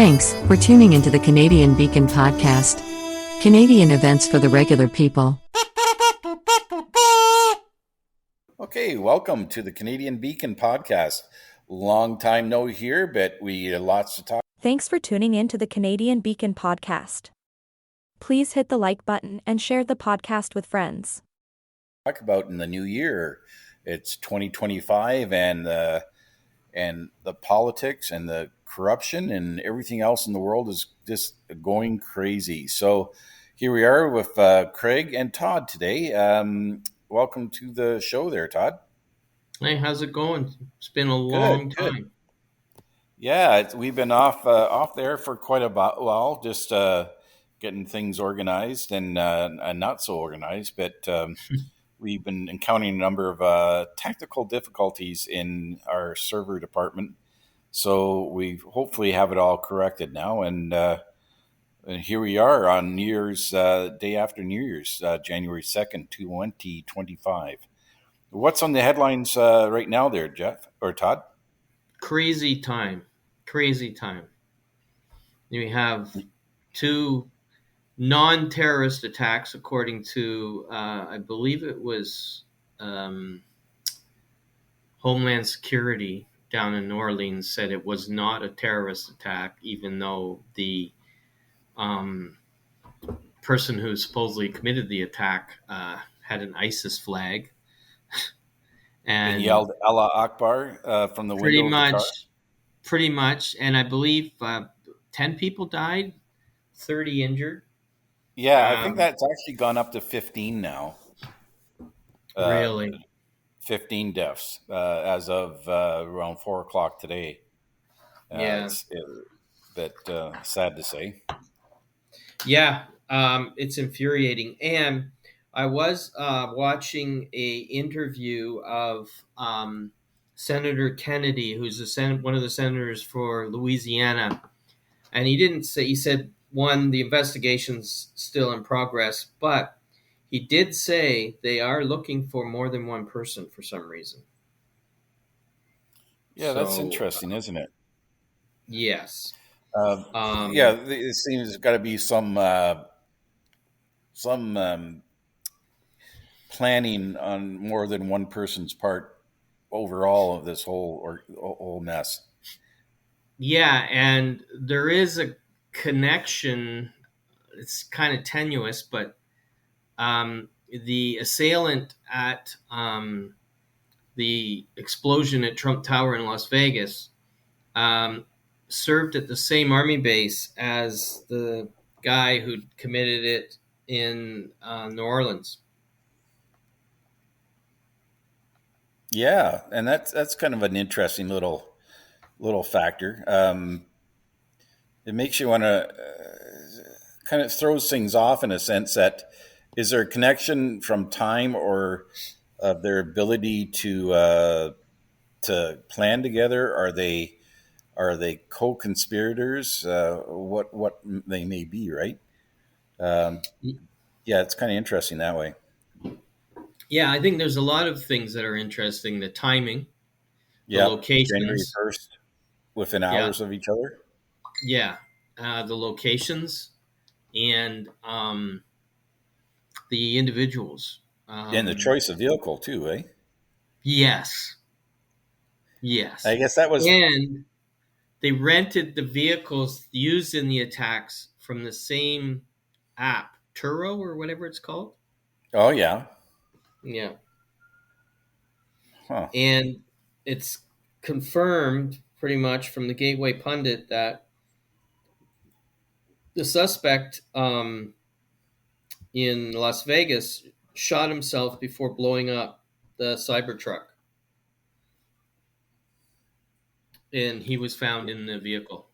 Thanks for tuning into the Canadian Beacon podcast. Canadian events for the regular people. Okay, welcome to the Canadian Beacon podcast. Long time no here, but we lots to talk Thanks for tuning in to the Canadian Beacon podcast. Please hit the like button and share the podcast with friends. about in the new year. It's 2025, and the politics and the corruption and everything else in the world is just going crazy. So here we are with Craig and Todd today. Welcome to the show there, Todd. Hey, how's it going? It's been a long time. Good. Yeah, we've been off there for quite a while, just getting things organized and not so organized. But we've been encountering a number of technical difficulties in our server department. So we hopefully have it all corrected now. And here we are on New Year's day after New Year's, January 2nd, 2025. What's on the headlines right now there, Jeff or Todd? Crazy time. We have two non-terrorist attacks, according to, I believe it was Homeland Security down in New Orleans said it was not a terrorist attack, even though the person who supposedly committed the attack had an ISIS flag. And yelled Allah Akbar from the window of the car? Pretty much. And I believe 10 people died, 30 injured. Yeah, I think that's actually gone up to 15 now. Really? 15 deaths as of around 4 o'clock today. Yeah. It's sad to say. Yeah, it's infuriating. And I was watching a interview of Senator Kennedy, who's one of the senators for Louisiana. And he said, one, the investigation's still in progress, but he did say they are looking for more than one person for some reason. Yeah, that's interesting, isn't it? Yes. It seems there's got to be some planning on more than one person's part overall of this whole mess. Yeah, and there is a connection. It's kind of tenuous, but the assailant at the explosion at Trump Tower in Las Vegas served at the same Army base as the guy who committed it in New Orleans. Yeah, and that's kind of an interesting little factor. It makes you want to kind of throws things off in a sense that is there a connection from time or their ability to plan together? Are they co-conspirators? What they may be, right? It's kind of interesting that way. Yeah, I think there's a lot of things that are interesting. The timing, the locations. January 1st, within hours of each other. Yeah, the locations and the individuals. And the choice of vehicle too, eh? Yes. I guess that was... And they rented the vehicles used in the attacks from the same app, Turo or whatever it's called. Oh, yeah. Yeah. Huh. And it's confirmed pretty much from the Gateway Pundit that the suspect in Las Vegas shot himself before blowing up the Cybertruck. And he was found in the vehicle.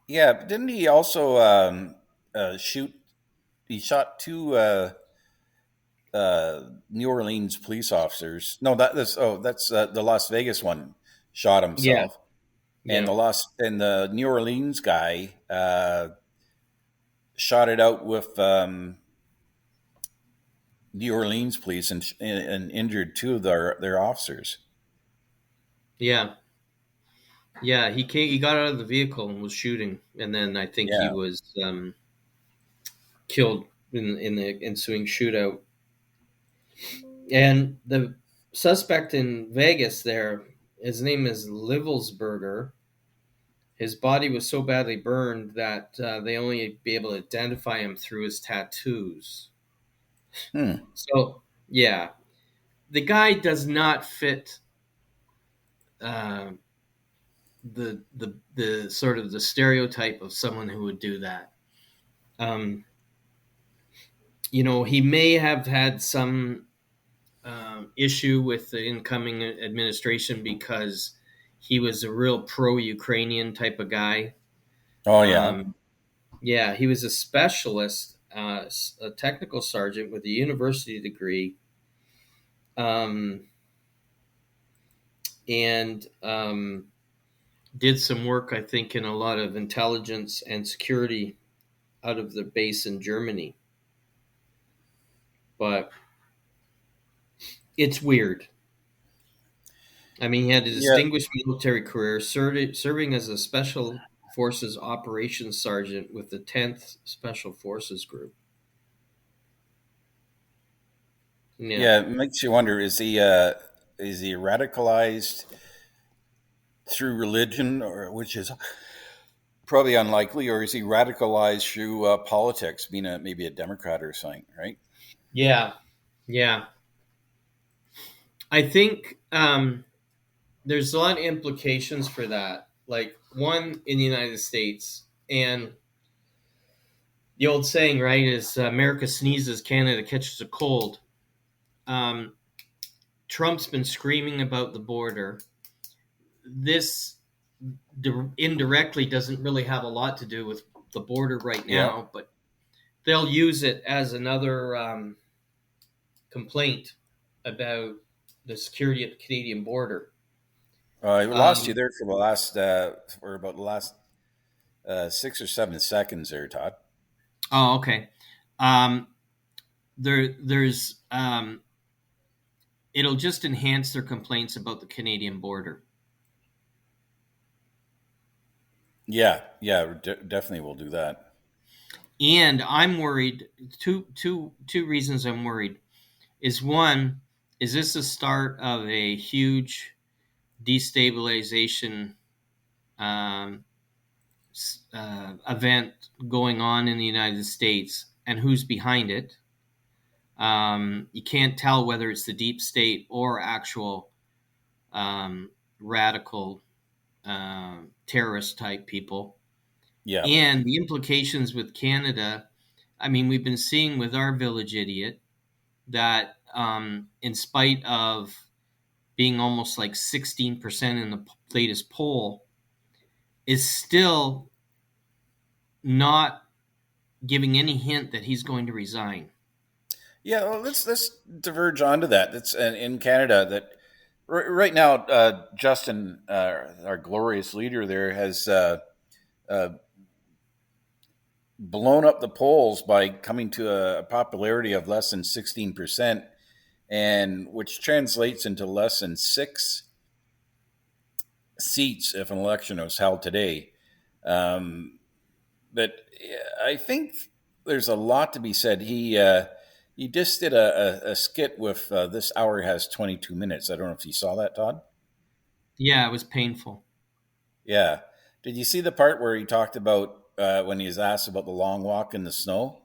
Yeah, but didn't he also shoot? He shot two New Orleans police officers. No, that's the Las Vegas one shot himself. Yeah. And the New Orleans guy shot it out with New Orleans police and injured two of their officers. Yeah. Yeah, he got out of the vehicle and was shooting, and then I think he Yeah. was killed in the ensuing shootout. And the suspect in Vegas there, his name is Livelsberger. His body was so badly burned that they only be able to identify him through his tattoos. Hmm. So yeah, the guy does not fit uh, the sort of the stereotype of someone who would do that. Um, he may have had some issue with the incoming administration because he was a real pro-Ukrainian type of guy. Oh yeah. Um, yeah, he was a specialist, a technical sergeant with a university degree, um, and did some work, I think, in a lot of intelligence and security out of the base in Germany. But it's weird. I mean, he had a Yeah. distinguished military career, serving as a Special Forces Operations Sergeant with the 10th Special Forces Group. Yeah. Yeah. It makes you wonder: is he radicalized through religion, or which is probably unlikely, or is he radicalized through politics, being maybe a Democrat or something? Right. Yeah. Yeah. I think there's a lot of implications for that. Like, one, in the United States, and the old saying, right, is America sneezes, Canada catches a cold. Um, Trump's been screaming about the border. This indirectly doesn't really have a lot to do with the border right Yeah. now, but they'll use it as another complaint about the security at the Canadian border. I lost you Um, there for about the last 6 or 7 seconds there, Todd. oh, okay. Um, there's it'll just enhance their complaints about the Canadian border. Yeah, yeah, definitely will do that. And I'm worried. Two reasons I'm worried is, one, is this the start of a huge destabilization um, event going on in the United States, and who's behind it? You can't tell whether it's the deep state or actual radical terrorist type people. Yeah, And the implications with Canada, I mean, we've been seeing with our village idiot that in spite of being almost like 16% in the latest poll, is still not giving any hint that he's going to resign. yeah. Well, let's diverge onto that. That's in Canada that right now, Justin, our glorious leader there, has uh, blown up the polls by coming to a popularity of less than 16%, and which translates into less than 6 seats if an election was held today. Um, but I think there's a lot to be said. He just did a skit with This Hour Has 22 Minutes. I don't know if you saw that, Todd. Yeah, it was painful. Yeah. Did you see the part where he talked about when he was asked about the long walk in the snow?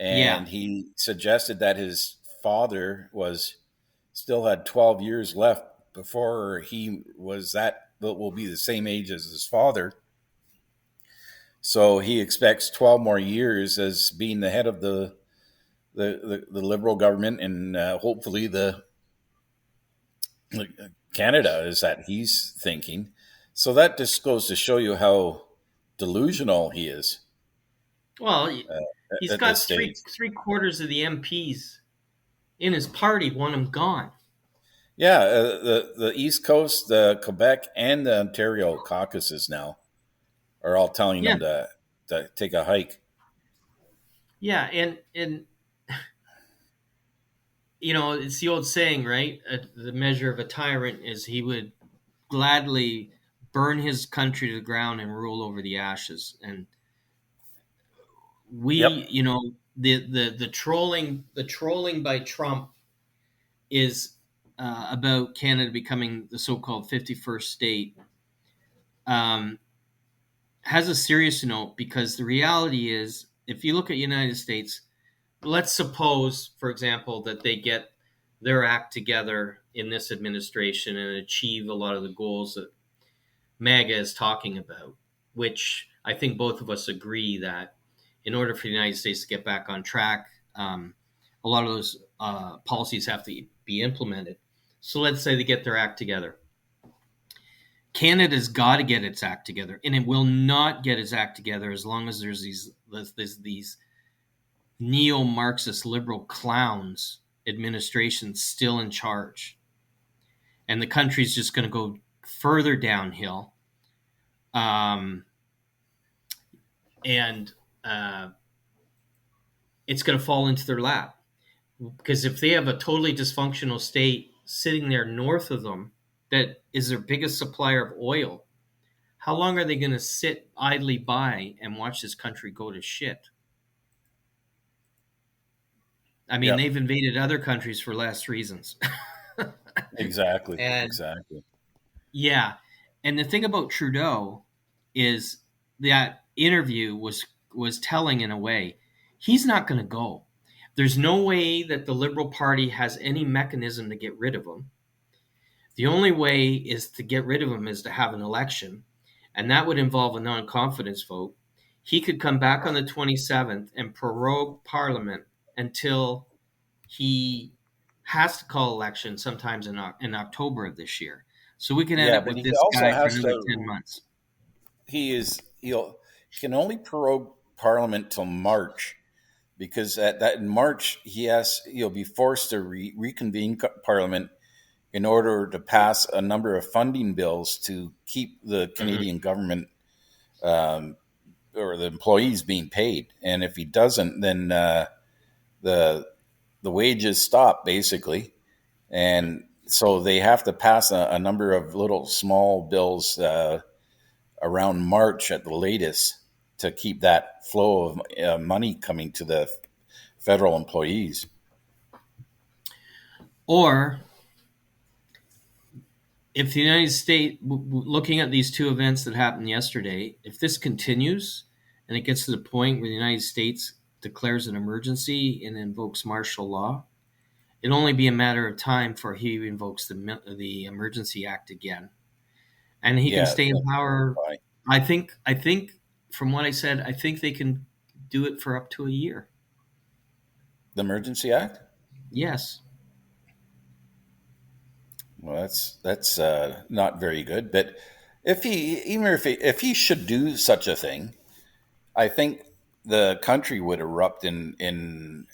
Yeah, And he suggested that his father was still had 12 years left before he was that will be the same age as his father. So he expects 12 more years as being the head of the liberal government, and hopefully the Canada is that he's thinking. So that just goes to show you how delusional he is well, he's at this got three stage. three quarters of the MPs in his party want him gone. Yeah, the East Coast, the Quebec, and the Ontario caucuses now are all telling Yeah, him to take a hike. yeah, and it's the old saying, right? The measure of a tyrant is he would gladly burn his country to the ground and roll over the ashes. And we, Yep. the trolling by Trump is about Canada becoming the so-called 51st state, has a serious note, because the reality is, if you look at the United States, let's suppose, for example, that they get their act together in this administration and achieve a lot of the goals that MAGA is talking about, which I think both of us agree that in order for the United States to get back on track, a lot of those policies have to be implemented. So let's say they get their act together. Canada's got to get its act together, and it will not get its act together as long as there's these neo-Marxist liberal clowns administrations still in charge. And the country's just going to go further downhill. And it's going to fall into their lap. Because if they have a totally dysfunctional state sitting there north of them that is their biggest supplier of oil, how long are they going to sit idly by and watch this country go to shit? I mean, They've invaded other countries for less reasons. Exactly. And exactly. yeah. And the thing about Trudeau is that interview was telling in a way. He's not going to go. There's no way that the Liberal Party has any mechanism to get rid of him. The only way is to get rid of him is to have an election, and that would involve a non-confidence vote. He could come back on the 27th and prorogue Parliament until he has to call election sometimes in October of this year. So we can end up with this guy for another 10 months. He can only prorogue Parliament till March, because in March he'll be forced to reconvene Parliament in order to pass a number of funding bills to keep the Canadian government or the employees being paid. And if he doesn't, then the wages stop, basically. And so they have to pass a number of little small bills around March at the latest to keep that flow of money coming to the federal employees. Or if the United States, looking at these two events that happened yesterday, if this continues and it gets to the point where the United States declares an emergency and invokes martial law, it'll only be a matter of time before he invokes the Emergency Act again, and he can stay in power. I think from what I said, I think they can do it for up to a year. The Emergency Act? Yes. Well, that's not very good. But if he should do such a thing, I think the country would erupt in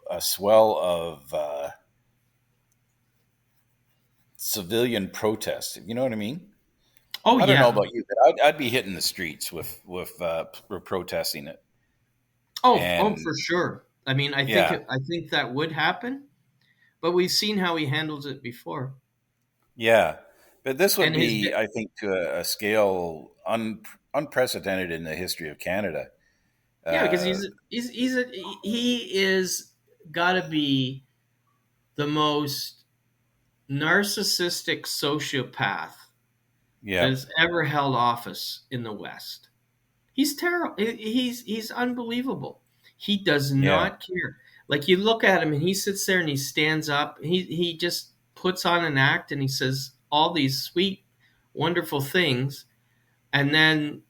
a swell of civilian protest. You know what I mean? Oh, I don't know about you, but I'd be hitting the streets with protesting it. Oh, for sure. I mean, I think that would happen, but we've seen how he handles it before. Yeah, but this would be, I think, to a scale unprecedented in the history of Canada. Yeah, because he is got to be the most narcissistic sociopath that has ever held office in the West. He's terrible. He's unbelievable. He does not care. Like, you look at him and he sits there and he stands up. He just puts on an act and he says all these sweet, wonderful things, and then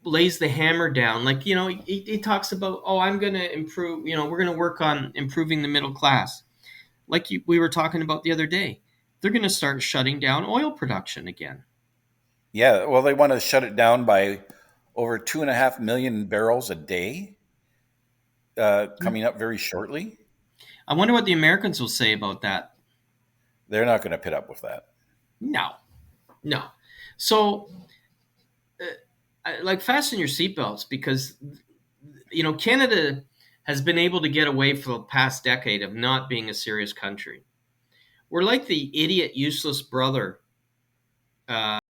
lays the hammer down. Like, he talks about, I'm going to improve, we're going to work on improving the middle class. Like we were talking about the other day. They're going to start shutting down oil production again. Yeah, well, they want to shut it down by over 2.5 million barrels a day coming up very shortly. I wonder what the Americans will say about that. They're not going to put up with that. No. So, fasten your seatbelts, because, Canada has been able to get away for the past decade of not being a serious country. We're like the idiot, useless brother Uh,